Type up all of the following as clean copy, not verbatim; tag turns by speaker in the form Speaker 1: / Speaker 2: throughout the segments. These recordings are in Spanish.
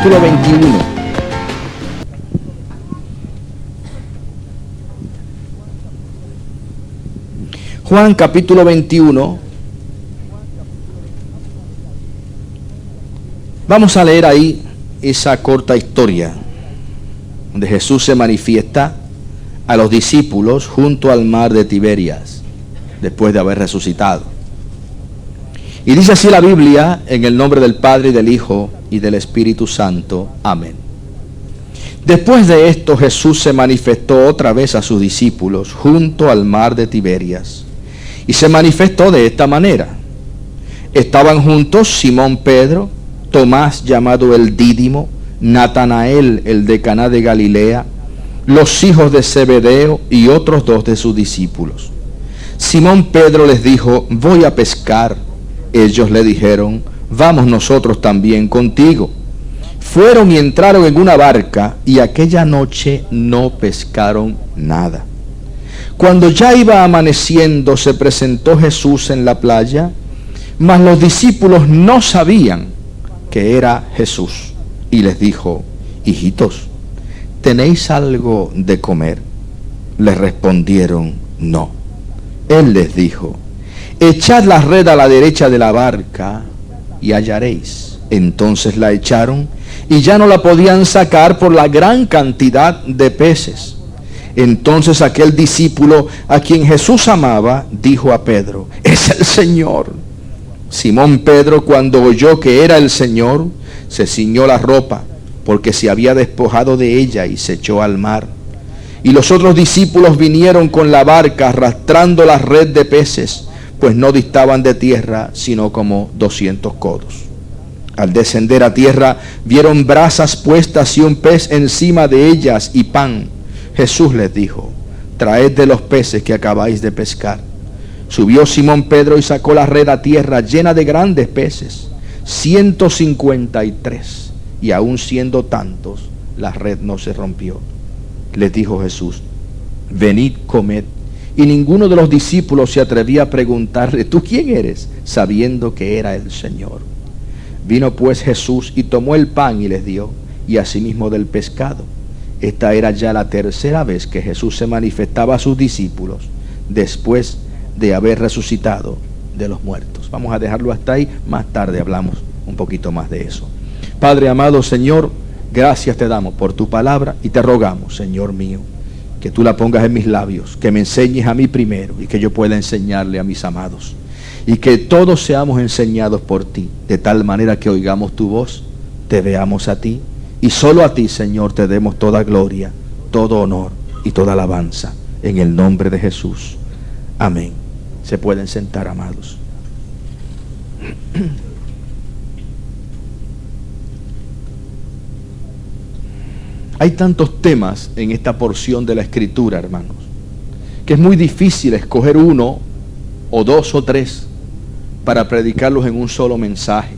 Speaker 1: capítulo 21. Juan capítulo 21. Vamos a leer ahí esa corta historia donde Jesús se manifiesta a los discípulos junto al mar de Tiberias después de haber resucitado. Y dice así la Biblia, en el nombre del Padre y del Hijo y del Espíritu Santo. Amén. Después de esto, Jesús se manifestó otra vez a sus discípulos junto al mar de Tiberias. Y se manifestó de esta manera. Estaban juntos Simón Pedro, Tomás llamado el Dídimo, Natanael el de Caná de Galilea, los hijos de Zebedeo y otros dos de sus discípulos. Simón Pedro les dijo: voy a pescar. Ellos le dijeron: vamos nosotros también contigo. Fueron y entraron en una barca, y aquella noche no pescaron nada. Cuando ya iba amaneciendo, se presentó Jesús en la playa, mas los discípulos no sabían que era Jesús. Y les dijo: hijitos, ¿tenéis algo de comer? Les respondieron: no. Él les dijo: echad la red a la derecha de la barca y hallaréis. Entonces la echaron y ya no la podían sacar por la gran cantidad de peces. Entonces aquel discípulo a quien Jesús amaba dijo a Pedro: es el Señor. Simón Pedro, cuando oyó que era el Señor, se ciñó la ropa, porque se había despojado de ella, y se echó al mar. Y los otros discípulos vinieron con la barca arrastrando la red de peces, pues no distaban de tierra sino como 200 codos. Al descender a tierra vieron brasas puestas y un pez encima de ellas y pan. Jesús les dijo: traed de los peces que acabáis de pescar. Subió Simón Pedro y sacó la red a tierra llena de grandes peces, 153, y aun siendo tantos, la red no se rompió. Les dijo Jesús: venid, comed. Y ninguno de los discípulos se atrevía a preguntarle: ¿tú quién eres?, sabiendo que era el Señor. Vino pues Jesús y tomó el pan y les dio, y asimismo del pescado. Esta era ya la tercera vez que Jesús se manifestaba a sus discípulos después de haber resucitado de los muertos. Vamos a dejarlo hasta ahí, más tarde hablamos un poquito más de eso. Padre amado, Señor, gracias te damos por tu palabra y te rogamos, Señor mío, que tú la pongas en mis labios, que me enseñes a mí primero y que yo pueda enseñarle a mis amados, y que todos seamos enseñados por ti, de tal manera que oigamos tu voz, te veamos a ti, y solo a ti, Señor, te demos toda gloria, todo honor y toda alabanza, en el nombre de Jesús. Amén. Se pueden sentar, amados. Hay tantos temas en esta porción de la Escritura, hermanos, que es muy difícil escoger uno o dos o tres para predicarlos en un solo mensaje.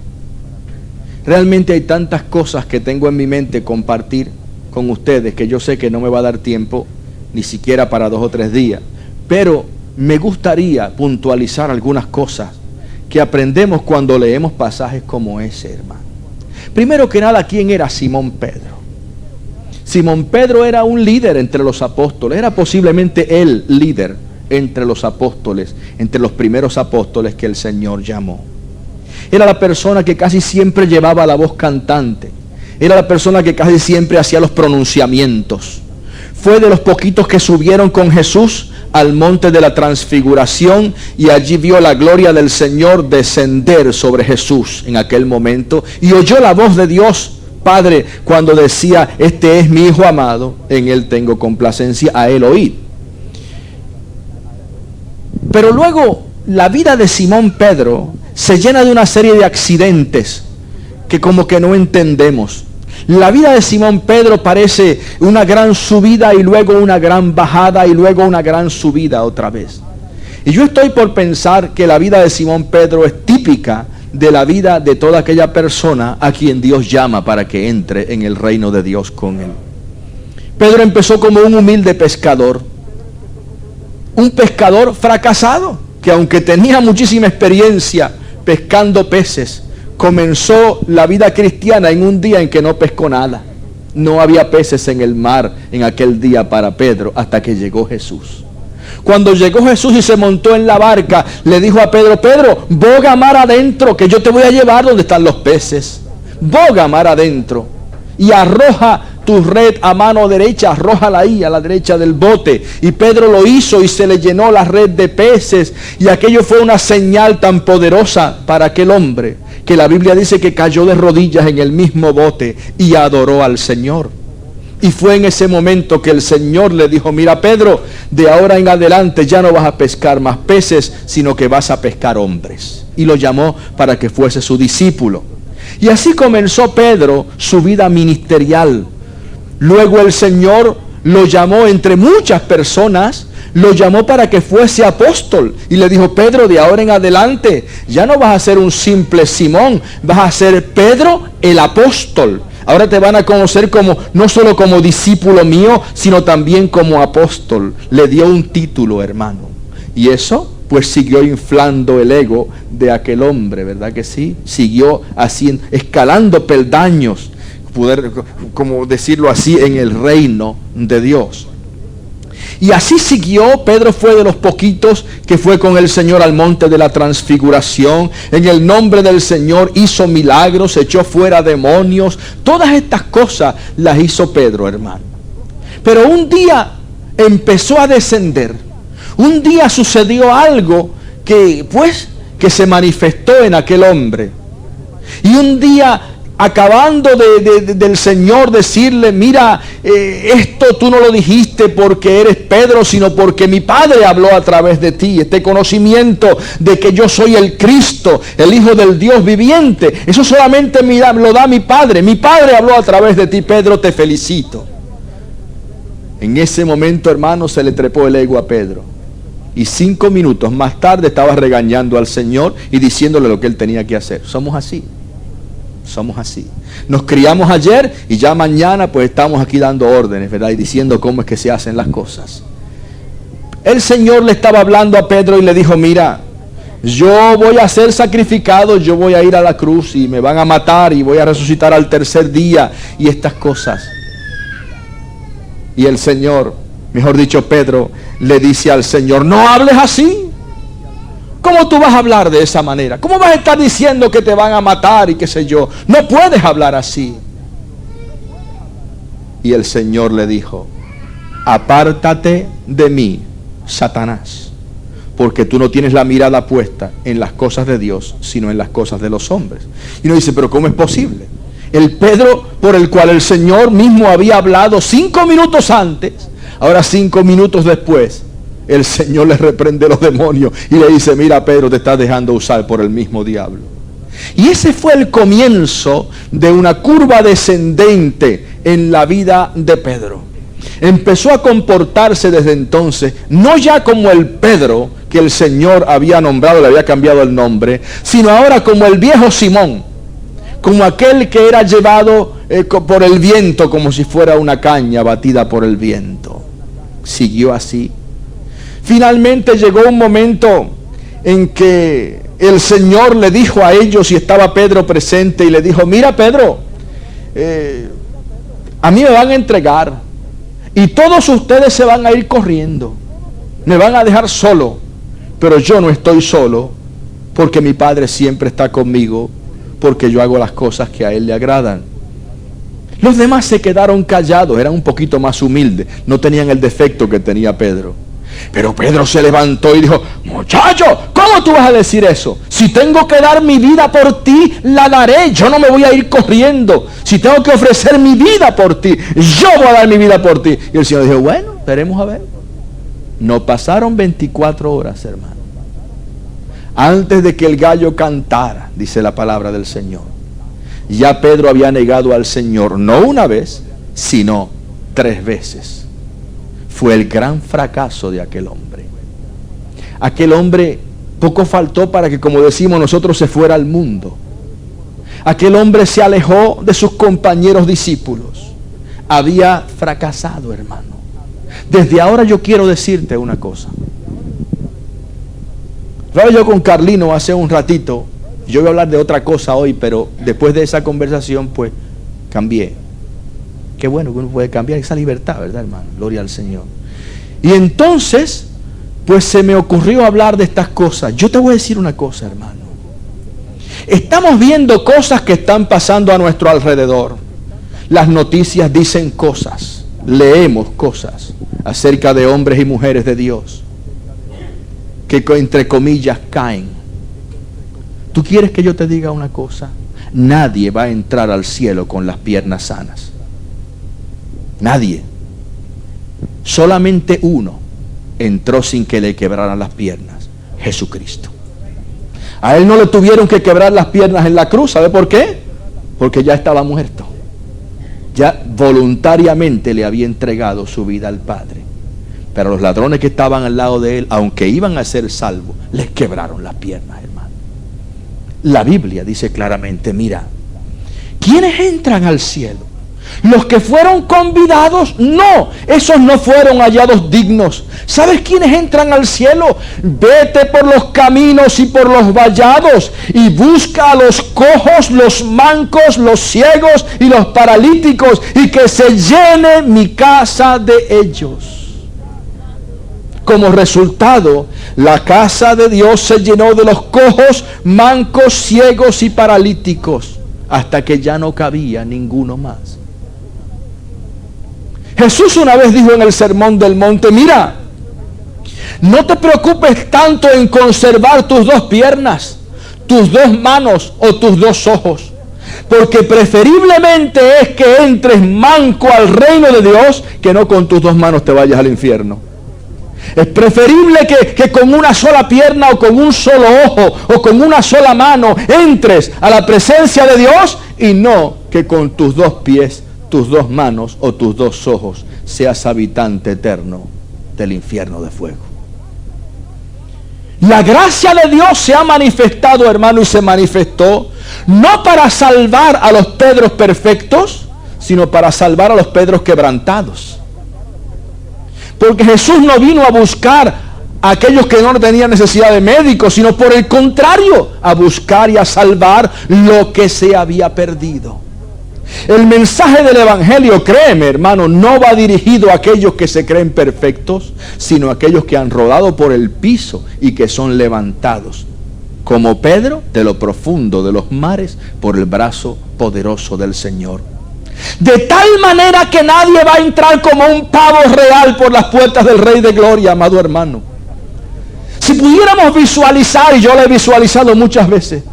Speaker 1: Realmente hay tantas cosas que tengo en mi mente compartir con ustedes que yo sé que no me va a dar tiempo ni siquiera para 2 o 3 días, pero me gustaría puntualizar algunas cosas que aprendemos cuando leemos pasajes como ese, hermano. Primero que nada, ¿quién era Simón Pedro? Simón Pedro era un líder entre los apóstoles, era posiblemente el líder entre los apóstoles, entre los primeros apóstoles que el Señor llamó. Era la persona que casi siempre llevaba la voz cantante, era la persona que casi siempre hacía los pronunciamientos. Fue de los poquitos que subieron con Jesús al monte de la transfiguración, y allí vio la gloria del Señor descender sobre Jesús en aquel momento, y oyó la voz de Dios Padre cuando decía: este es mi Hijo amado, en él tengo complacencia, a él oíd. Pero luego la vida de Simón Pedro se llena de una serie de accidentes que como que no entendemos. La vida de Simón Pedro parece una gran subida y luego una gran bajada y luego una gran subida otra vez. Y yo estoy por pensar que la vida de Simón Pedro es típica de la vida de toda aquella persona a quien Dios llama para que entre en el reino de Dios con él. Pedro empezó como un humilde pescador, un pescador fracasado, que aunque tenía muchísima experiencia pescando peces, comenzó la vida cristiana en un día en que no pescó nada. No había peces en el mar en aquel día para Pedro, hasta que llegó Jesús. Cuando llegó Jesús y se montó en la barca, le dijo a Pedro: Pedro, boga mar adentro, que yo te voy a llevar donde están los peces. Boga mar adentro y arroja tu red a mano derecha, arrójala ahí a la derecha del bote. Y Pedro lo hizo y se le llenó la red de peces, y aquello fue una señal tan poderosa para aquel hombre, que la Biblia dice que cayó de rodillas en el mismo bote y adoró al Señor. Y fue en ese momento que el Señor le dijo: mira, Pedro, de ahora en adelante ya no vas a pescar más peces, sino que vas a pescar hombres. Y lo llamó para que fuese su discípulo. Y así comenzó Pedro su vida ministerial. Luego el Señor lo llamó entre muchas personas, lo llamó para que fuese apóstol. Y le dijo: Pedro, de ahora en adelante ya no vas a ser un simple Simón, vas a ser Pedro el apóstol. Ahora te van a conocer como, no solo como discípulo mío, sino también como apóstol. Le dio un título, hermano. Y eso pues siguió inflando el ego de aquel hombre, ¿verdad que sí? Siguió así, escalando peldaños, poder, como decirlo así, en el reino de Dios. Y así siguió. Pedro fue de los poquitos que fue con el Señor al monte de la transfiguración. En el nombre del Señor hizo milagros, echó fuera demonios. Todas estas cosas las hizo Pedro, hermano. Pero un día empezó a descender. Un día sucedió algo que se manifestó en aquel hombre. Y un día, acabando del Señor decirle: mira, esto tú no lo dijiste porque eres Pedro, sino porque mi Padre habló a través de ti. Este conocimiento de que yo soy el Cristo, el Hijo del Dios viviente, eso solamente lo da mi Padre. Mi Padre habló a través de ti, Pedro, te felicito. En ese momento, hermano, se le trepó el ego a Pedro. Y 5 minutos más tarde estaba regañando al Señor y diciéndole lo que él tenía que hacer. Somos así. Somos así. Nos criamos ayer y ya mañana pues estamos aquí dando órdenes, ¿verdad? Y diciendo cómo es que se hacen las cosas. El Señor le estaba hablando a Pedro y le dijo: mira, yo voy a ser sacrificado, yo voy a ir a la cruz y me van a matar y voy a resucitar al tercer día y estas cosas. Y el Señor, mejor dicho Pedro, le dice al Señor: no hables así. ¿Cómo tú vas a hablar de esa manera? ¿Cómo vas a estar diciendo que te van a matar y qué sé yo? No puedes hablar así. Y el Señor le dijo: apártate de mí, Satanás, porque tú no tienes la mirada puesta en las cosas de Dios, sino en las cosas de los hombres. Y uno dice: pero ¿cómo es posible? El Pedro por el cual el Señor mismo había hablado 5 minutos antes, ahora 5 minutos después, el Señor le reprende los demonios y le dice: mira, Pedro, te estás dejando usar por el mismo diablo. Y ese fue el comienzo de una curva descendente en la vida de Pedro. Empezó a comportarse desde entonces, no ya como el Pedro que el Señor había nombrado, le había cambiado el nombre, sino ahora como el viejo Simón, como aquel que era llevado por el viento, como si fuera una caña batida por el viento. Siguió así. Finalmente llegó un momento en que el Señor le dijo a ellos, y estaba Pedro presente, y le dijo: mira, Pedro, a mí me van a entregar y todos ustedes se van a ir corriendo, me van a dejar solo, pero yo no estoy solo, porque mi Padre siempre está conmigo, porque yo hago las cosas que a Él le agradan. Los demás se quedaron callados, eran un poquito más humildes, no tenían el defecto que tenía Pedro. Pero Pedro se levantó y dijo: muchacho, ¿cómo tú vas a decir eso? Si tengo que dar mi vida por ti, la daré. Yo no me voy a ir corriendo. Si tengo que ofrecer mi vida por ti, yo voy a dar mi vida por ti. Y el Señor dijo: bueno, veremos a ver. No pasaron 24 horas, hermano, antes de que el gallo cantara, dice la palabra del Señor, ya Pedro había negado al Señor, no una vez, sino 3 veces. Fue el gran fracaso de aquel hombre. Aquel hombre, poco faltó para que, como decimos nosotros, se fuera al mundo. Aquel hombre se alejó de sus compañeros discípulos. Había fracasado, hermano. Desde ahora yo quiero decirte una cosa. Hablaba yo con Carlino hace un ratito Yo voy a hablar de otra cosa hoy, pero después de esa conversación, pues, cambié. Qué bueno que uno puede cambiar esa libertad, ¿verdad, hermano? Gloria al Señor. Y entonces, pues se me ocurrió hablar de estas cosas. Yo te voy a decir una cosa, hermano. Estamos viendo cosas que están pasando a nuestro alrededor. Las noticias dicen cosas, leemos cosas acerca de hombres y mujeres de Dios que entre comillas caen. ¿Tú quieres que yo te diga una cosa? Nadie va a entrar al cielo con las piernas sanas. Nadie. Solamente uno entró sin que le quebraran las piernas: Jesucristo. A él no le tuvieron que quebrar las piernas en la cruz. ¿Sabe por qué? Porque ya estaba muerto. Ya voluntariamente le había entregado su vida al Padre. Pero los ladrones que estaban al lado de él, aunque iban a ser salvos, les quebraron las piernas, hermano. La Biblia dice claramente, mira, ¿quiénes entran al cielo? Los que fueron convidados, no, esos no fueron hallados dignos. ¿Sabes quiénes entran al cielo? Vete por los caminos y por los vallados y busca a los cojos, los mancos, los ciegos y los paralíticos, y que se llene mi casa de ellos. Como resultado, la casa de Dios se llenó de los cojos, mancos, ciegos y paralíticos, hasta que ya no cabía ninguno más. Jesús una vez dijo en el Sermón del Monte, mira, no te preocupes tanto en conservar tus dos piernas, tus dos manos o tus dos ojos, porque preferiblemente es que entres manco al reino de Dios, que no con tus dos manos te vayas al infierno. Es preferible que con una sola pierna o con un solo ojo o con una sola mano entres a la presencia de Dios, y no que con tus dos pies, tus dos manos o tus dos ojos seas habitante eterno del infierno de fuego. La gracia de Dios se ha manifestado, hermano, y se manifestó no para salvar a los Pedros perfectos, sino para salvar a los Pedros quebrantados. Porque Jesús no vino a buscar a aquellos que no tenían necesidad de médicos, sino por el contrario, a buscar y a salvar lo que se había perdido. El mensaje del Evangelio, créeme, hermano, no va dirigido a aquellos que se creen perfectos, sino a aquellos que han rodado por el piso y que son levantados, como Pedro, de lo profundo de los mares, por el brazo poderoso del Señor. De tal manera que nadie va a entrar como un pavo real por las puertas del Rey de Gloria, amado hermano. Si pudiéramos visualizar, y yo lo he visualizado muchas veces,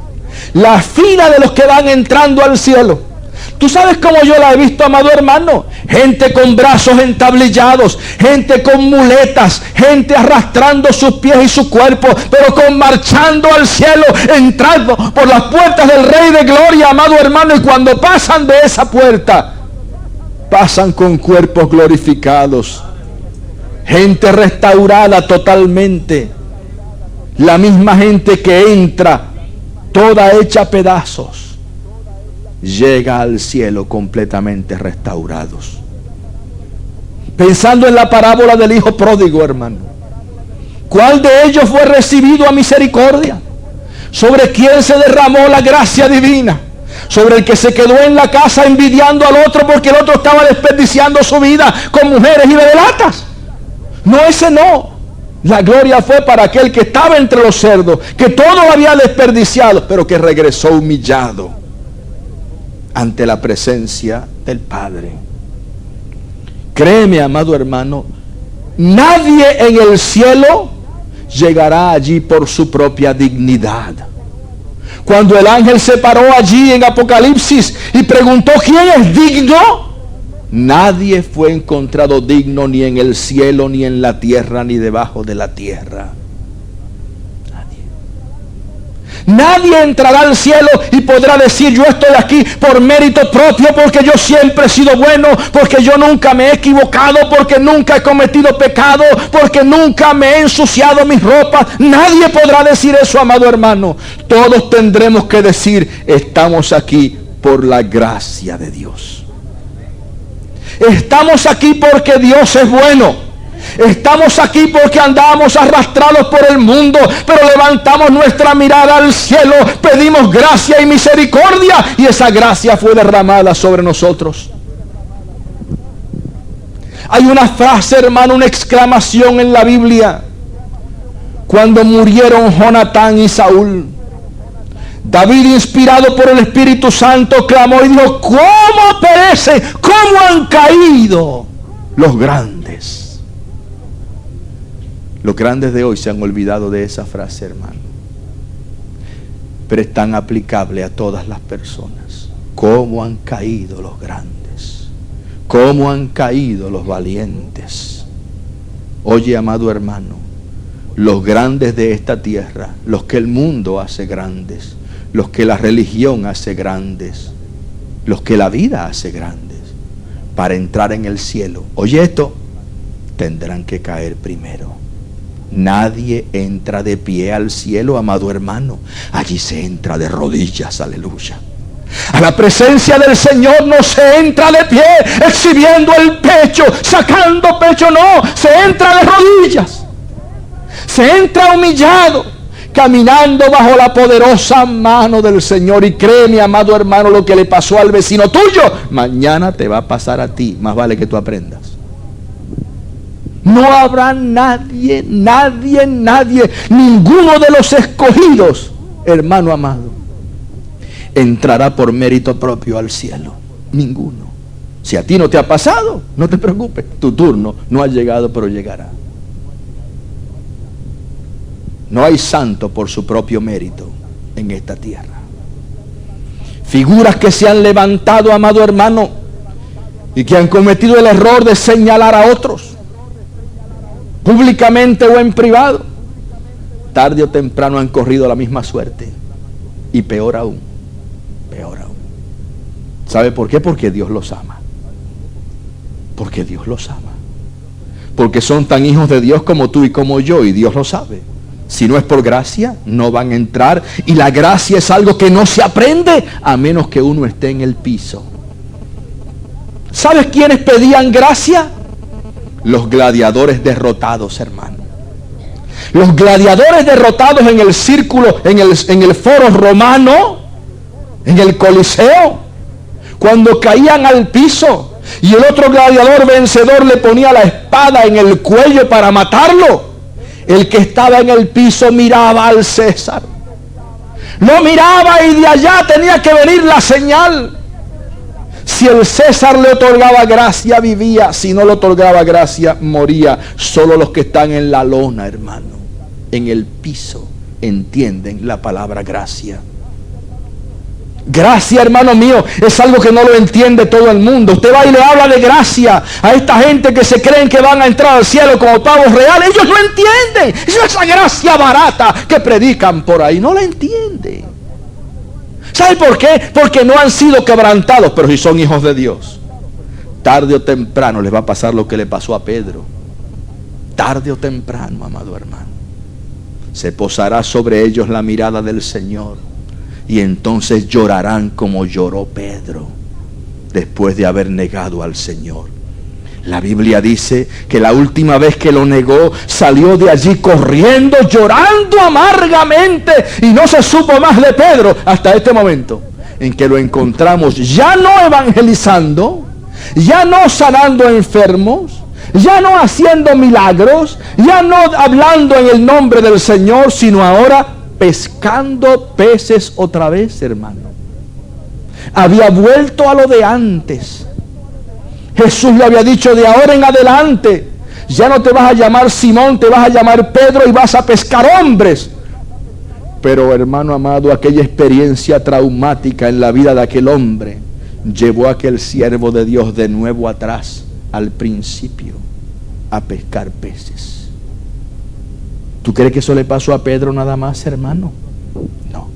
Speaker 1: la fila de los que van entrando al cielo. ¿Tú sabes cómo yo la he visto, amado hermano? Gente con brazos entablillados, gente con muletas, gente arrastrando sus pies y su cuerpo, pero marchando al cielo, entrando por las puertas del Rey de Gloria, amado hermano. Y cuando pasan de esa puerta, pasan con cuerpos glorificados, gente restaurada totalmente, la misma gente que entra toda hecha pedazos, llega al cielo completamente restaurados. Pensando en la parábola del hijo pródigo, hermano, ¿cuál de ellos fue recibido a misericordia? ¿Sobre quién se derramó la gracia divina? ¿Sobre el que se quedó en la casa envidiando al otro porque el otro estaba desperdiciando su vida con mujeres y bedelatas? No, ese no. La gloria fue para aquel que estaba entre los cerdos, que todo lo había desperdiciado, pero que regresó humillado ante la presencia del Padre. Créeme, amado hermano, nadie en el cielo llegará allí por su propia dignidad. Cuando el ángel se paró allí en Apocalipsis y preguntó ¿quién es digno? Nadie fue encontrado digno, ni en el cielo, ni en la tierra, ni debajo de la tierra. Nadie entrará al cielo y podrá decir yo estoy aquí por mérito propio, porque yo siempre he sido bueno, porque yo nunca me he equivocado, porque nunca he cometido pecado, porque nunca me he ensuciado mis ropas. Nadie podrá decir eso, amado hermano. Todos tendremos que decir estamos aquí por la gracia de Dios. Estamos aquí porque Dios es bueno. Estamos aquí porque andamos arrastrados por el mundo, pero levantamos nuestra mirada al cielo, pedimos gracia y misericordia, y esa gracia fue derramada sobre nosotros. Hay una frase, hermano, una exclamación en la Biblia. Cuando murieron Jonatán y Saúl, David, inspirado por el Espíritu Santo, clamó y dijo: ¿cómo perecen? ¿Cómo han caído los grandes? Los grandes de hoy se han olvidado de esa frase, hermano, pero es tan aplicable a todas las personas. ¿Cómo han caído los grandes? ¿Cómo han caído los valientes? Oye, amado hermano, los grandes de esta tierra, los que el mundo hace grandes, los que la religión hace grandes, los que la vida hace grandes, para entrar en el cielo, oye esto, tendrán que caer primero. Nadie entra de pie al cielo, amado hermano. Allí se entra de rodillas, aleluya. A la presencia del Señor no se entra de pie, exhibiendo el pecho, sacando pecho, no, se entra de rodillas. Se entra humillado, caminando bajo la poderosa mano del Señor. Y créeme, amado hermano, lo que le pasó al vecino tuyo, mañana te va a pasar a ti. Más vale que tú aprendas. No habrá nadie, ninguno de los escogidos, hermano amado, entrará por mérito propio al cielo. Ninguno. Si a ti no te ha pasado, no te preocupes, tu turno no ha llegado, pero llegará. No hay santo por su propio mérito en esta tierra. Figuras que se han levantado, amado hermano, y que han cometido el error de señalar a otros, públicamente o en privado, tarde o temprano han corrido la misma suerte. Y peor aún, peor aún. ¿Sabe por qué? Porque Dios los ama. Porque Dios los ama. Porque son tan hijos de Dios como tú y como yo, y Dios lo sabe. Si no es por gracia, no van a entrar. Y la gracia es algo que no se aprende a menos que uno esté en el piso. ¿Sabes quiénes pedían gracia? Los gladiadores derrotados, hermano. Los gladiadores derrotados en el círculo, en el foro romano, en el Coliseo, cuando caían al piso y el otro gladiador vencedor le ponía la espada en el cuello para matarlo, el que estaba en el piso miraba al César. Lo miraba y de allá tenía que venir la señal. Si el César le otorgaba gracia, vivía. Si no le otorgaba gracia, moría. Solo los que están en la lona, hermano, en el piso, entienden la palabra gracia. Gracia, hermano mío, es algo que no lo entiende todo el mundo. Usted va y le habla de gracia a esta gente que se creen que van a entrar al cielo como pavos reales. Ellos no entienden. Es esa gracia barata que predican por ahí. No la entienden. ¿Sabe por qué? Porque no han sido quebrantados. Pero si son hijos de Dios, tarde o temprano les va a pasar lo que le pasó a Pedro. Tarde o temprano, amado hermano, se posará sobre ellos la mirada del Señor. Y entonces llorarán como lloró Pedro después de haber negado al Señor. La Biblia dice que la última vez que lo negó, salió de allí corriendo, llorando amargamente, y no se supo más de Pedro hasta este momento en que lo encontramos ya no evangelizando, ya no sanando enfermos, ya no haciendo milagros, ya no hablando en el nombre del Señor, sino ahora pescando peces otra vez, hermano. Había vuelto a lo de antes. Jesús le había dicho: de ahora en adelante ya no te vas a llamar Simón, te vas a llamar Pedro y vas a pescar hombres. Pero, hermano amado, aquella experiencia traumática en la vida de aquel hombre llevó a aquel siervo de Dios de nuevo atrás, al principio, a pescar peces. ¿Tú crees que eso le pasó a Pedro nada más, hermano? No.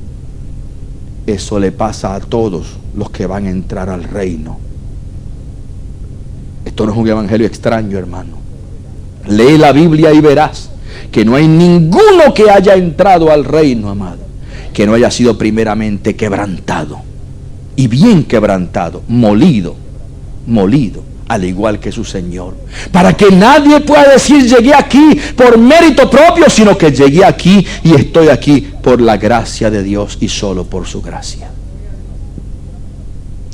Speaker 1: Eso le pasa a todos los que van a entrar al reino. Esto no es un evangelio extraño, hermano. Lee la Biblia y verás que no hay ninguno que haya entrado al reino, amado, que no haya sido primeramente quebrantado. Y bien quebrantado, molido al igual que su Señor, para que nadie pueda decir llegué aquí por mérito propio, sino que llegué aquí y estoy aquí por la gracia de Dios y solo por su gracia.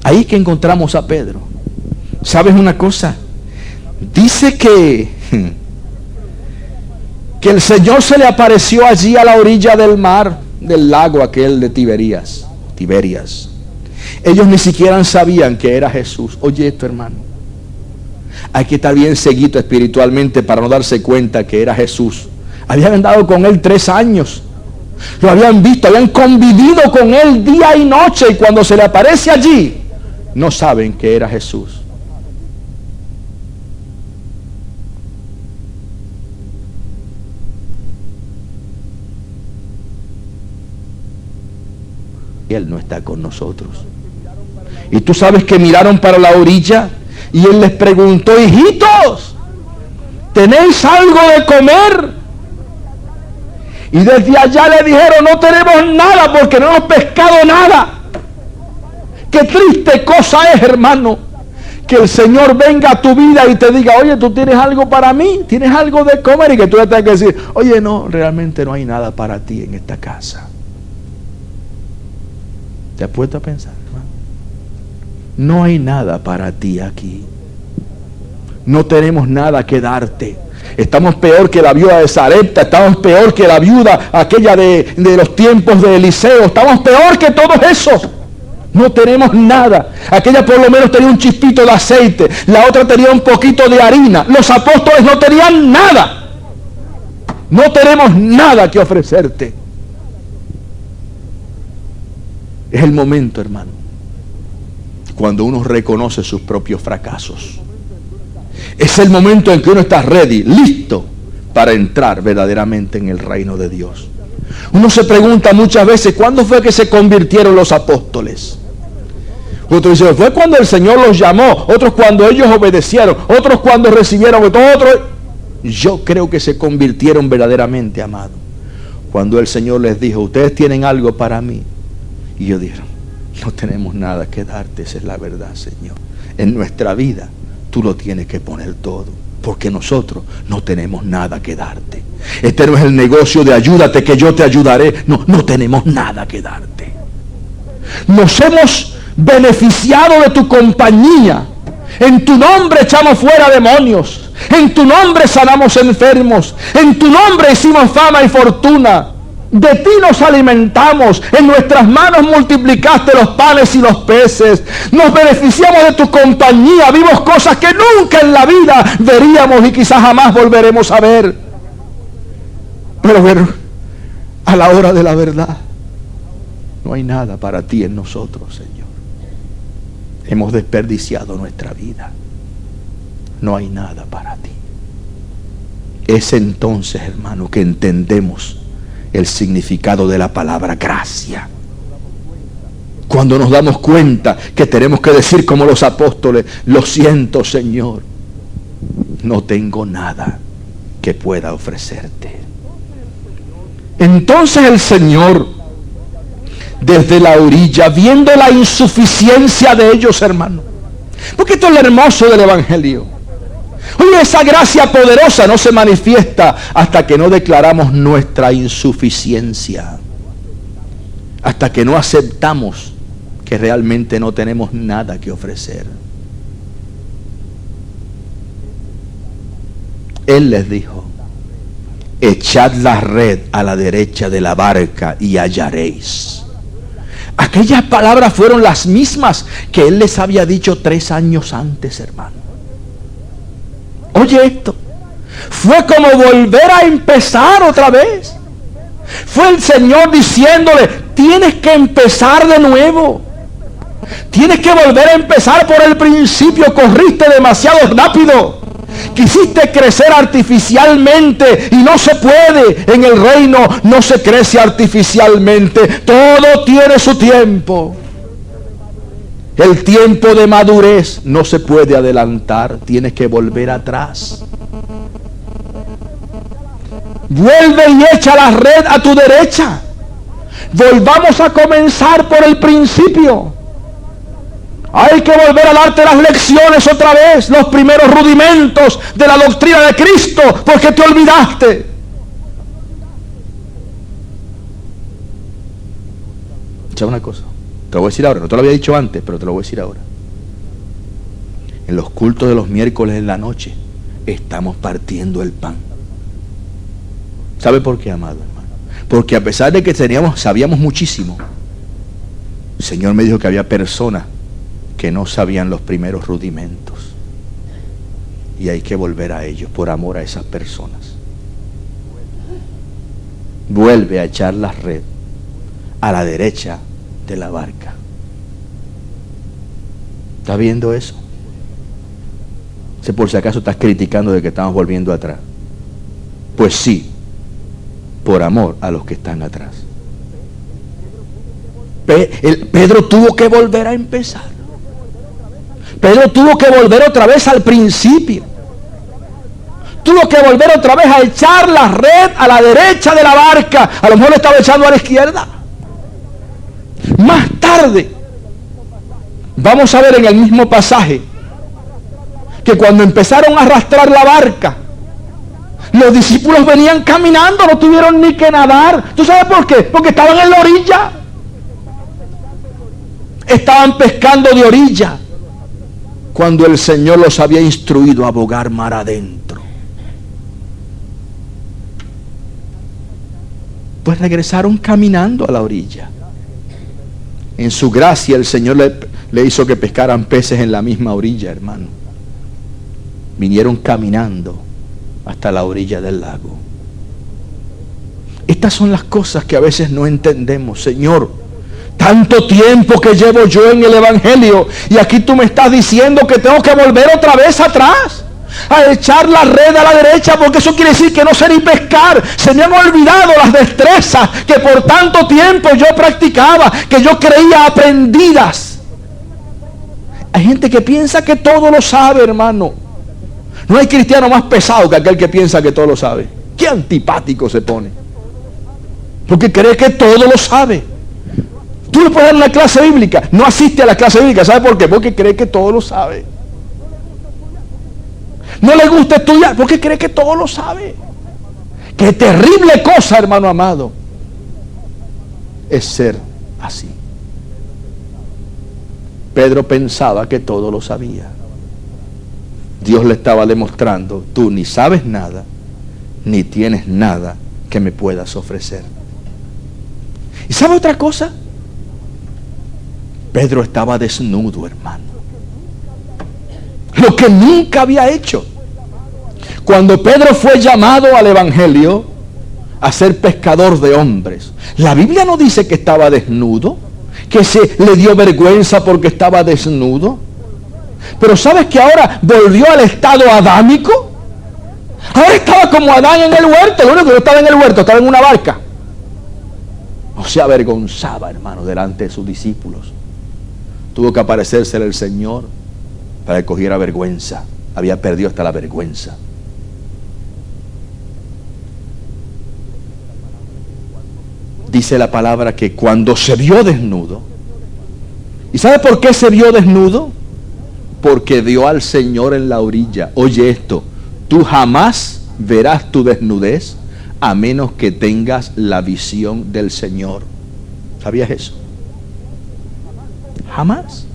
Speaker 1: Ahí que encontramos a Pedro. ¿Sabes una cosa? Dice que el Señor se le apareció allí a la orilla del mar, del lago aquel de Tiberias. Ellos ni siquiera sabían que era Jesús. Oye esto, hermano, hay que estar bien seguido espiritualmente para no darse cuenta que era Jesús. Habían andado con él 3 años, lo habían visto, habían convivido con él día y noche, y cuando se le aparece allí, no saben que era Jesús. Él no está con nosotros. Y tú sabes que miraron para la orilla y él les preguntó: hijitos, ¿tenéis algo de comer? Y desde allá le dijeron: no tenemos nada porque no hemos pescado nada. Qué triste cosa es, hermano, que el Señor venga a tu vida y te diga: oye, ¿tú tienes algo para mí? ¿Tienes algo de comer? Y que tú le tengas que decir: oye, no, realmente no hay nada para ti en esta casa. ¿Te has puesto a pensar, hermano? No hay nada para ti aquí. No tenemos nada que darte. Estamos peor que la viuda de Sarepta. Estamos peor que la viuda aquella de los tiempos de Eliseo. Estamos peor que todos esos. No tenemos nada. Aquella por lo menos tenía un chispito de aceite. La otra tenía un poquito de harina. Los apóstoles no tenían nada. No tenemos nada que ofrecerte. Es el momento, hermano, cuando uno reconoce sus propios fracasos. Es el momento en que uno está ready, listo para entrar verdaderamente en el reino de Dios. Uno se pregunta muchas veces: ¿cuándo fue que se convirtieron los apóstoles? Otros dicen: fue cuando el Señor los llamó. Otros cuando ellos obedecieron. Otros cuando recibieron. Yo creo que se convirtieron verdaderamente, amado, cuando el Señor les dijo: ustedes tienen algo para mí. Y ellos dijeron: no tenemos nada que darte. Esa es la verdad, Señor. En nuestra vida tú lo tienes que poner todo, porque nosotros no tenemos nada que darte. Este no es el negocio de ayúdate que yo te ayudaré. No tenemos nada que darte. Nos hemos beneficiado de tu compañía. En tu nombre echamos fuera demonios. En tu nombre sanamos enfermos. En tu nombre hicimos fama y fortuna. De ti nos alimentamos, en nuestras manos multiplicaste los panes y los peces. Nos beneficiamos de tu compañía, vimos cosas que nunca en la vida veríamos y quizás jamás volveremos a ver. Pero a la hora de la verdad, no hay nada para ti en nosotros, Señor. Hemos desperdiciado nuestra vida. No hay nada para ti. Es entonces, hermano, que entendemos el significado de la palabra gracia. Cuando nos damos cuenta que tenemos que decir como los apóstoles: lo siento, Señor, no tengo nada que pueda ofrecerte. Entonces el Señor, desde la orilla, viendo la insuficiencia de ellos, hermano, porque esto es lo hermoso del Evangelio. Oye, esa gracia poderosa no se manifiesta hasta que no declaramos nuestra insuficiencia, hasta que no aceptamos que realmente no tenemos nada que ofrecer. Él les dijo: echad la red a la derecha de la barca y hallaréis. Aquellas palabras fueron las mismas que Él les había dicho 3 años antes, hermano. Oye esto, fue como volver a empezar otra vez. Fue el Señor diciéndole: tienes que empezar de nuevo. Tienes que volver a empezar por el principio. Corriste demasiado rápido. Quisiste crecer artificialmente y no se puede. En el reino no se crece artificialmente. Todo tiene su tiempo. El tiempo de madurez no se puede adelantar, tienes que volver atrás. Vuelve y echa la red a tu derecha. Volvamos a comenzar por el principio. Hay que volver a darte las lecciones otra vez, los primeros rudimentos de la doctrina de Cristo, porque te olvidaste. Escucha una cosa, te lo voy a decir ahora, no te lo había dicho antes, pero te lo voy a decir ahora. En los cultos de los miércoles en la noche, estamos partiendo el pan. ¿Sabe por qué, amado hermano? Porque a pesar de que sabíamos muchísimo, el Señor me dijo que había personas que no sabían los primeros rudimentos. Y hay que volver a ellos por amor a esas personas. Vuelve a echar la red a la derecha de la barca. ¿Estás viendo eso? Si por si acaso estás criticando de que estamos volviendo atrás. Pues sí, por amor a los que están atrás. Pedro tuvo que volver a empezar. Pedro tuvo que volver otra vez al principio. Tuvo que volver otra vez a echar la red a la derecha de la barca. A lo mejor le estaba echando a la izquierda. Más tarde, vamos a ver en el mismo pasaje, que cuando empezaron a arrastrar la barca, los discípulos venían caminando, no tuvieron ni que nadar. ¿Tú sabes por qué? Porque estaban en la orilla. Estaban pescando de orilla, cuando el Señor los había instruido a bogar mar adentro. Pues regresaron caminando a la orilla. En su gracia el Señor le hizo que pescaran peces en la misma orilla, hermano. Vinieron caminando hasta la orilla del lago. Estas son las cosas que a veces no entendemos. Señor, tanto tiempo que llevo yo en el Evangelio, y aquí tú me estás diciendo que tengo que volver otra vez atrás a echar la red a la derecha, porque eso quiere decir que no sé ni pescar. Se me han olvidado las destrezas que por tanto tiempo yo practicaba, que yo creía aprendidas. Hay gente que piensa que todo lo sabe, hermano. No hay cristiano más pesado que aquel que piensa que todo lo sabe. Qué antipático se pone, porque cree que todo lo sabe. Tú le puedes dar una clase bíblica, no asiste a la clase bíblica. ¿Sabe por qué? Porque cree que todo lo sabe. No le gusta estudiar porque cree que todo lo sabe. Qué terrible cosa, hermano amado, es ser así. Pedro pensaba que todo lo sabía. Dios le estaba demostrando: tú ni sabes nada, ni tienes nada que me puedas ofrecer. ¿Y sabe otra cosa? Pedro estaba desnudo, hermano. Lo que nunca había hecho. Cuando Pedro fue llamado al Evangelio a ser pescador de hombres, la Biblia no dice que estaba desnudo, que se le dio vergüenza porque estaba desnudo. Pero ¿sabes que ahora volvió al estado adámico? Ahora estaba como Adán en el huerto. Lo único que no estaba en el huerto, estaba en una barca. No se avergonzaba, hermano, delante de sus discípulos. Tuvo que aparecérsele el Señor para que cogiera vergüenza. Había perdido hasta la vergüenza. Dice la palabra que cuando se vio desnudo, ¿y sabe por qué se vio desnudo? Porque vio al Señor en la orilla. Oye esto, tú jamás verás tu desnudez a menos que tengas la visión del Señor. ¿Sabías eso? Jamás.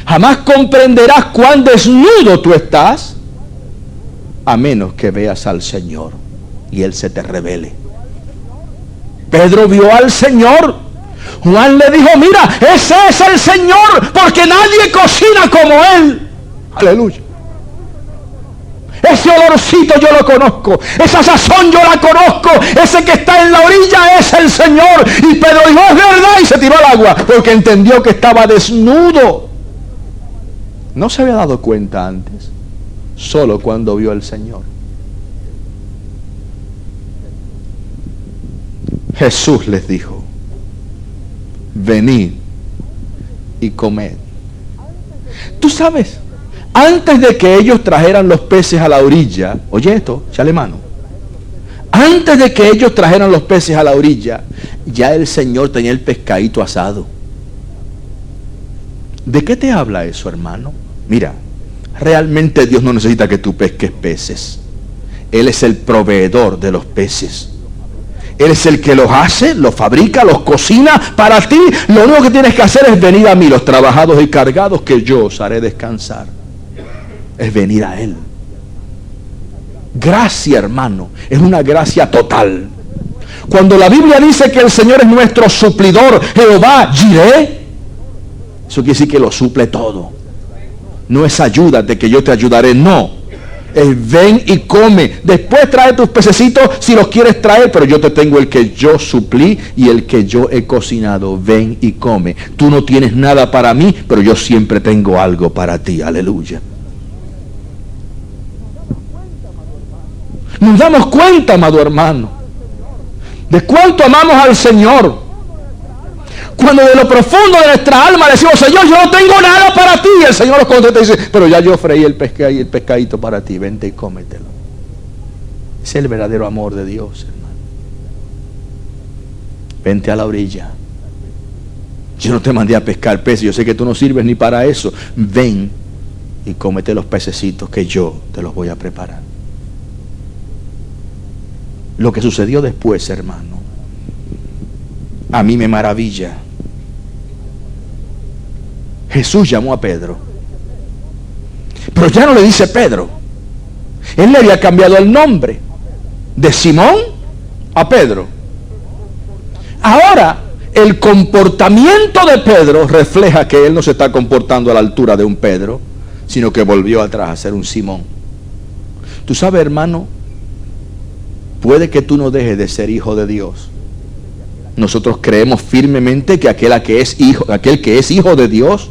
Speaker 1: Jamás comprenderás cuán desnudo tú estás a menos que veas al Señor y Él se te revele. Pedro vio al Señor. Juan le dijo: mira, ese es el Señor, porque nadie cocina como Él. Aleluya. Ese olorcito yo lo conozco, esa sazón yo la conozco, ese que está en la orilla es el Señor. Y Pedro dijo: es verdad, y se tiró al agua, porque entendió que estaba desnudo. No se había dado cuenta antes, solo cuando vio al Señor. Jesús les dijo: venid y comed. Tú sabes, antes de que ellos trajeran los peces a la orilla, oye esto, échale mano. Antes de que ellos trajeran los peces a la orilla, ya el Señor tenía el pescadito asado. ¿De qué te habla eso, hermano? Mira, realmente Dios no necesita que tú pesques peces. Él es el proveedor de los peces. Él es el que los hace, los fabrica, los cocina para ti. Lo único que tienes que hacer es venir a mí, los trabajados y cargados, que yo os haré descansar. Es venir a Él. Gracia, hermano, es una gracia total. Cuando la Biblia dice que el Señor es nuestro suplidor, Jehová Jireh, eso quiere decir que lo suple todo. No es ayúdate que yo te ayudaré, no. Es ven y come. Después trae tus pececitos si los quieres traer, pero yo te tengo el que yo suplí y el que yo he cocinado. Ven y come. Tú no tienes nada para mí, pero yo siempre tengo algo para ti. Aleluya. Nos damos cuenta, amado hermano, de cuánto amamos al Señor. Cuando de lo profundo de nuestra alma decimos, Señor, yo no tengo nada para ti, y el Señor nos contesta y dice, pero ya yo freí el pescadito para ti, vente y cómetelo. Es el verdadero amor de Dios, hermano. Vente a la orilla. Yo no te mandé a pescar peces, yo sé que tú no sirves ni para eso. Ven y cómete los pececitos que yo te los voy a preparar. Lo que sucedió después, hermano, a mí me maravilla. Jesús llamó a Pedro, pero ya no le dice Pedro. Él le había cambiado el nombre de Simón a Pedro. Ahora, el comportamiento de Pedro refleja que él no se está comportando a la altura de un Pedro, sino que volvió atrás a ser un Simón. Tú sabes, hermano, puede que tú no dejes de ser hijo de Dios. Nosotros creemos firmemente que aquel que es hijo de Dios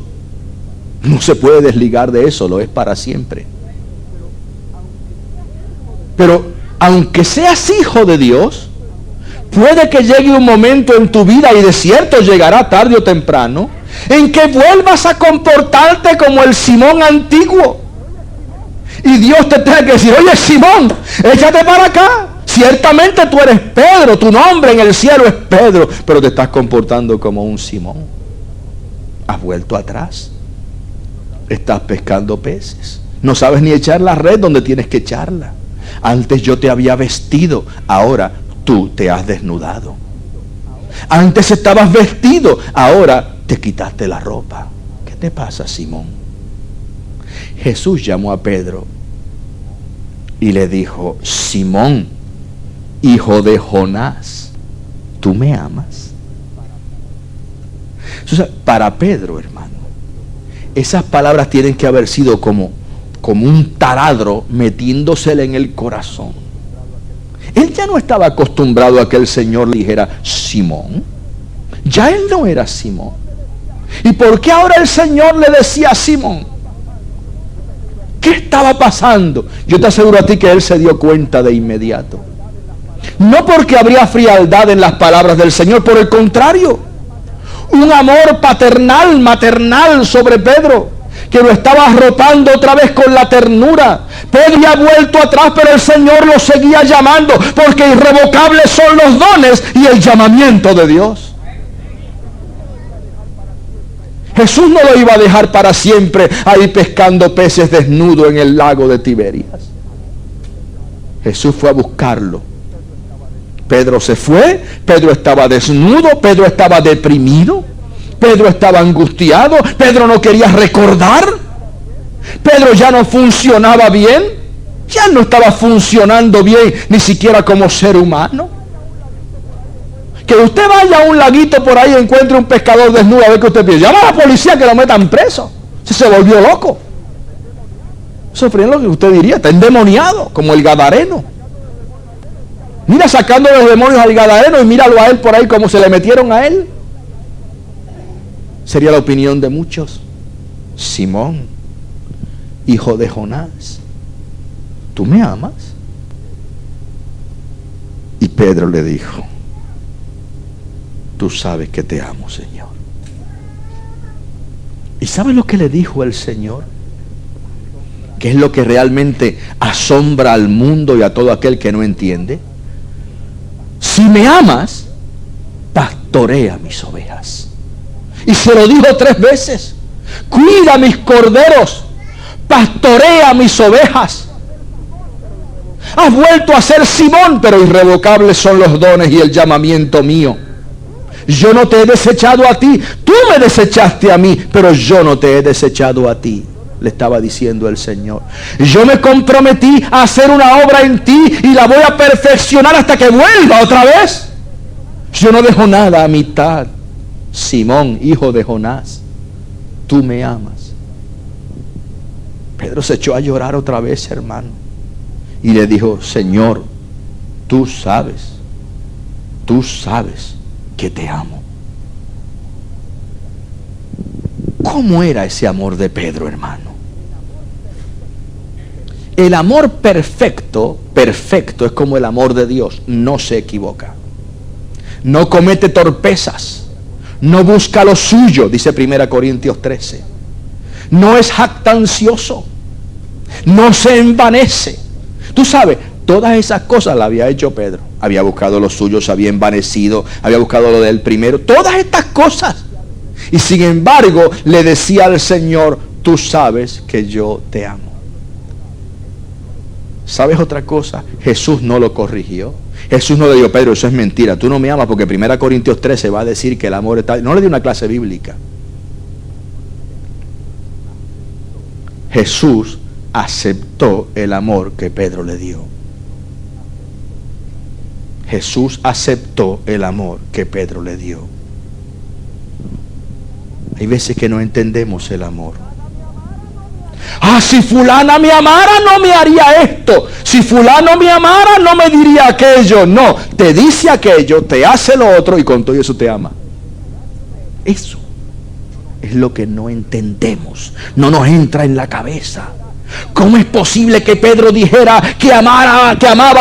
Speaker 1: no se puede desligar de eso, lo es para siempre. Pero aunque seas hijo de Dios, puede que llegue un momento en tu vida, y de cierto llegará tarde o temprano, en que vuelvas a comportarte como el Simón antiguo. Y Dios te tenga que decir, oye Simón, échate para acá. Ciertamente tú eres Pedro, tu nombre en el cielo es Pedro, pero te estás comportando como un Simón. Has vuelto atrás. Estás pescando peces. No sabes ni echar la red donde tienes que echarla. Antes yo te había vestido, ahora tú te has desnudado. Antes estabas vestido, ahora te quitaste la ropa. ¿Qué te pasa, Simón? Jesús llamó a Pedro y le dijo, Simón, hijo de Jonás, ¿tú me amas? O sea, para Pedro, hermano, esas palabras tienen que haber sido como un taladro metiéndosele en el corazón. Él ya no estaba acostumbrado a que el Señor le dijera Simón. Ya él no era Simón. ¿Y por qué ahora el Señor le decía Simón? ¿Qué estaba pasando? Yo te aseguro a ti que él se dio cuenta de inmediato. No porque habría frialdad en las palabras del Señor, por el contrario, un amor paternal, maternal sobre Pedro, que lo estaba arropando otra vez con la ternura. Pedro ya ha vuelto atrás, pero el Señor lo seguía llamando, porque irrevocables son los dones y el llamamiento de Dios. Jesús no lo iba a dejar para siempre ahí pescando peces desnudo en el lago de Tiberias. Jesús fue a buscarlo. Pedro se fue, Pedro estaba desnudo, Pedro estaba deprimido, Pedro estaba angustiado, Pedro no quería recordar, Pedro ya no funcionaba bien, ya no estaba funcionando bien ni siquiera como ser humano. Que usted vaya a un laguito por ahí y encuentre un pescador desnudo, a ver qué usted piensa. Llama a la policía que lo metan preso. Se volvió loco. Eso es lo que usted diría, está endemoniado, como el gadareno. Mira sacando los demonios al gadareno y míralo a él por ahí como se le metieron a él. Sería la opinión de muchos. Simón, hijo de Jonás, ¿tú me amas? Y Pedro le dijo, tú sabes que te amo, Señor. ¿Y sabes lo que le dijo el Señor? Que es lo que realmente asombra al mundo y a todo aquel que no entiende. Si me amas, pastorea mis ovejas. Y se lo dijo 3 veces. cuida mis corderos, pastorea mis ovejas. Has vuelto a ser Simón, pero irrevocables son los dones y el llamamiento mío. Yo no te he desechado a ti, tú me desechaste a mí, pero yo no te he desechado a ti, le estaba diciendo el Señor. Yo me comprometí a hacer una obra en ti y la voy a perfeccionar hasta que vuelva otra vez. Yo no dejo nada a mitad. Simón, hijo de Jonás, tú me amas. Pedro se echó a llorar otra vez, hermano, y le dijo: Señor, tú sabes que te amo. ¿Cómo era ese amor de Pedro, hermano? El amor perfecto es como el amor de Dios. No se equivoca, no comete torpezas, no busca lo suyo, dice 1 Corintios 13. No es jactancioso, no se envanece. Tú sabes, todas esas cosas las había hecho Pedro. Había buscado lo suyo, se había envanecido, había buscado lo del primero, todas estas cosas. Y sin embargo le decía al Señor: tú sabes que yo te amo. ¿Sabes otra cosa? Jesús no lo corrigió. Jesús no le dijo: Pedro, eso es mentira, tú no me amas, porque 1 Corintios 13 va a decir que el amor está... No le dio una clase bíblica. Jesús aceptó el amor que Pedro le dio. Jesús aceptó el amor que Pedro le dio. Hay veces que no entendemos el amor. Si fulana me amara no me haría esto. Si fulano me amara no me diría aquello. No, te dice aquello, te hace lo otro y con todo eso te ama. Eso es lo que no entendemos. No nos entra en la cabeza. ¿Cómo es posible que Pedro dijera que amaba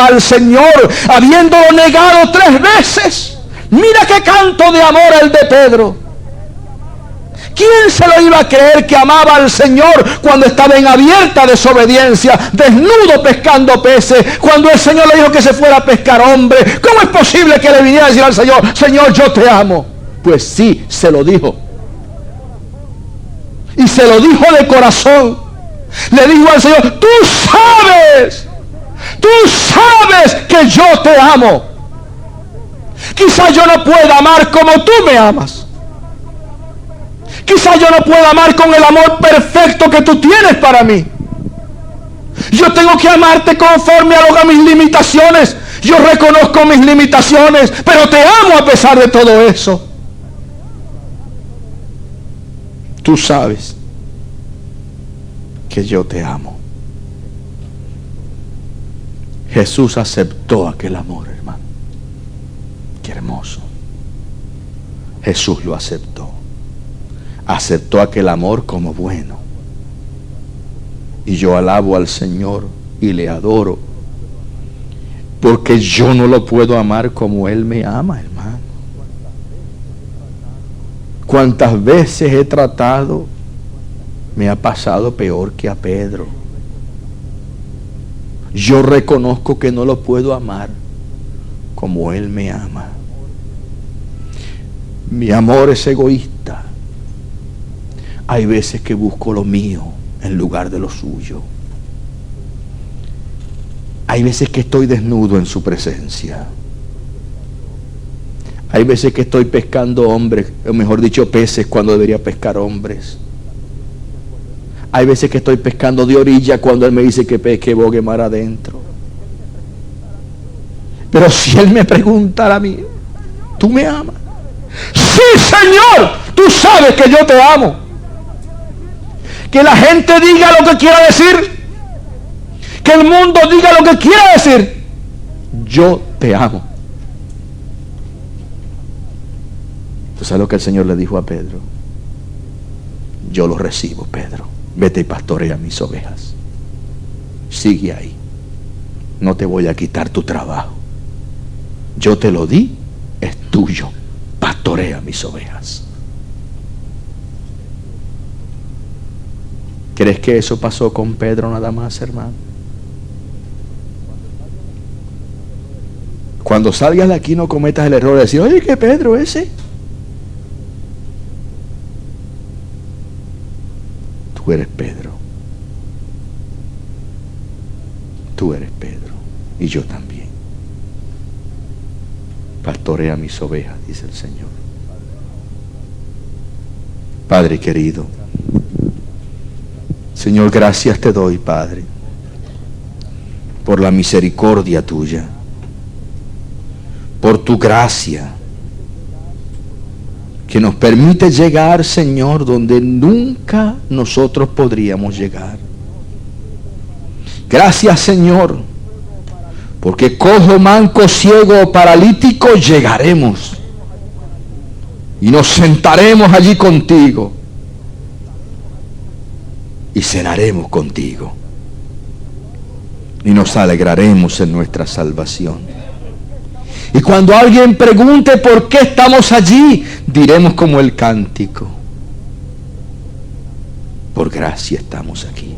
Speaker 1: al Señor habiéndolo negado 3 veces? Mira qué canto de amor el de Pedro. ¿Quién se lo iba a creer que amaba al Señor cuando estaba en abierta desobediencia, desnudo pescando peces, cuando el Señor le dijo que se fuera a pescar hombre? ¿Cómo es posible que le viniera a decir al Señor: Señor, yo te amo? Pues sí, se lo dijo. Y se lo dijo de corazón. Le dijo al Señor: tú sabes que yo te amo. Quizás yo no pueda amar como tú me amas. Quizás yo no pueda amar con el amor perfecto que tú tienes para mí. Yo tengo que amarte conforme a mis limitaciones. Yo reconozco mis limitaciones, pero te amo a pesar de todo eso. Tú sabes que yo te amo. Jesús aceptó aquel amor, hermano. Qué hermoso. Jesús lo aceptó. Aceptó aquel amor como bueno. Y yo alabo al Señor y le adoro, porque yo no lo puedo amar como Él me ama, hermano. Cuántas veces he tratado, me ha pasado peor que a Pedro. Yo reconozco que no lo puedo amar como Él me ama. Mi amor es egoísta. Hay veces que busco lo mío en lugar de lo suyo. Hay veces que estoy desnudo en su presencia. Hay veces que estoy pescando hombres, o mejor dicho, peces, cuando debería pescar hombres. Hay veces que estoy pescando de orilla cuando Él me dice que pesque bogue mar adentro. Pero si Él me preguntara a mí: ¿tú me amas? Sí, Señor, tú sabes que yo te amo. Que la gente diga lo que quiera decir, que el mundo diga lo que quiera decir, yo te amo. ¿Tú sabes lo que el Señor le dijo a Pedro? Yo lo recibo, Pedro. Vete y pastorea mis ovejas. Sigue ahí. No te voy a quitar tu trabajo. Yo te lo di, es tuyo. Pastorea mis ovejas. ¿Crees que eso pasó con Pedro nada más, hermano? Cuando salgas de aquí no cometas el error de decir: oye, ¿qué Pedro ese? Tú eres Pedro. Tú eres Pedro. Y yo también. Pastorea mis ovejas, dice el Señor. Padre querido, Señor, gracias te doy, Padre, por la misericordia tuya, por tu gracia, que nos permite llegar, Señor, donde nunca nosotros podríamos llegar. Gracias, Señor, porque cojo, manco, ciego o paralítico llegaremos y nos sentaremos allí contigo y cenaremos contigo y nos alegraremos en nuestra salvación. Y cuando alguien pregunte por qué estamos allí, diremos como el cántico: por gracia estamos aquí.